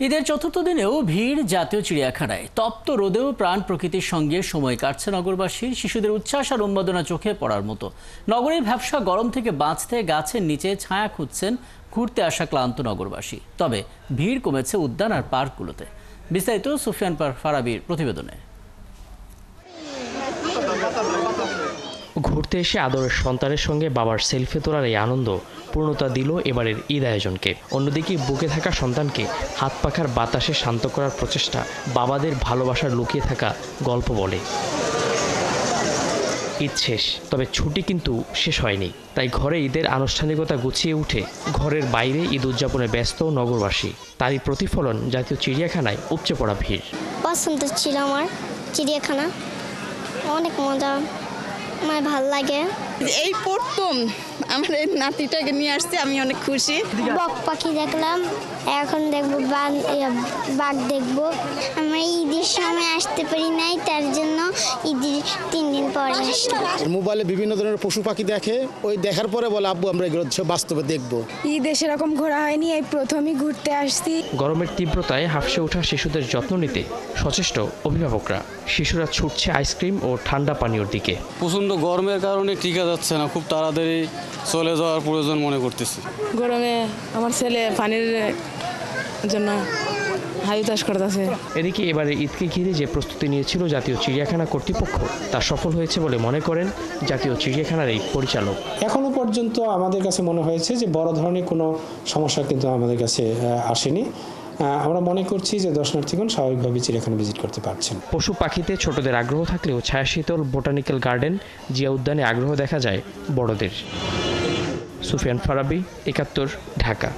ঈদের চতুর্থ দিনেও ভিড় জাতীয় চিড়িয়াখানায়। তপ্ত রোদেও প্রাণ প্রকৃতির সঙ্গে সময় কাটছে নগরবাসীর। শিশুদের উচ্ছ্বাস আর উন্মাদনা চোখে পড়ার মতো। নগরীর ভ্যাপসা গরম থেকে বাঁচতে গাছের নিচে ছায়া খুঁজছেন ঘুরতে আসা ক্লান্ত নগরবাসী। তবে ভিড় কমেছে উদ্যান আর পার্কগুলোতে। বিস্তারিত সুফিয়ান ফারাবির প্রতিবেদনে। ঘুরতে এসে আদরের সন্তানের সঙ্গে বাবার সেলফি তোলার এই আনন্দ পূর্ণতা দিল এবারের ঈদ আয়োজনকে। অন্যদিকে বুকে থাকা সন্তানকে হাত পাখার বাতাসে শান্ত করার প্রচেষ্টা বাবাদের ভালোবাসার লুকিয়ে থাকা গল্প বলে। ঈদ শেষ, তবে ছুটি কিন্তু শেষ হয়নি। তাই ঘরে ঈদের আনুষ্ঠানিকতা গুছিয়ে উঠে ঘরের বাইরে ঈদ উদযাপনে ব্যস্ত নগরবাসী। তারই প্রতিফলন জাতীয় চিড়িয়াখানায় উপচে পড়া ভিড়। পছন্দ ছিল আমার চিড়িয়াখানা, অনেক মজা, আমার ভালো লাগে। এই প্রথম আমার এই নাতিটাকে নিয়ে আসছে, আমি অনেক খুশি। বক পাখি দেখলাম, এখন দেখবো বাঘ দেখবো। আমরা ঈদের সময় আসতে পারি নাই, তার জন্য ঈদের 3 দিন পরে আসলাম। মোবাইলে বিভিন্ন ধরনের পশু পাখি দেখে, ওই দেখার পরে বলে আব্বু আমরা এগুলো বাস্তবে দেখবো। ঈদে সেরকম ঘোরা হয়নি, এই প্রথমই ঘুরতে আসছি। গরমের তীব্রতায় হাঁফসে ওঠা শিশুদের যত্ন নিতে সচেষ্ট অভিভাবকরা। শিশুরা ছুটছে আইসক্রিম ও ঠান্ডা পানীয়র দিকে। প্রচণ্ড গরমের কারণে টিকা যাচ্ছে না, খুব তাড়াতাড়ি চলে যাওয়ার প্রয়োজন মনে করতেছি। গরমে আমার ছেলে পানির জন্য হাইতাস করতেছে। এদিকে এবারে ঈদকে ঘিরে যে প্রস্তুতি নিয়েছিল জাতীয় চিড়িয়াখানা কর্তৃপক্ষ তা সফল হয়েছে বলে মনে করেন জাতীয় চিড়িয়াখানার এই পরিচালক। এখনো পর্যন্ত আমাদের কাছে মনে হয়েছে যে বড় ধরনের কোনো সমস্যা কিন্তু আমাদের কাছে আসেনি। আমরা মনে করছি যে দর্শনার্থীগণ স্বাভাবিকভাবে চিড়িয়াখানা ভিজিট করতে পারছেন। পশু পাখিতে ছোটদের আগ্রহ থাকলেও ছায়াশীতল বোটানিক্যাল গার্ডেন, জিয়া উদ্যানে আগ্রহ দেখা যায় বড়দের। সুফিয়ান ফারাবি, ৭১, ঢাকা।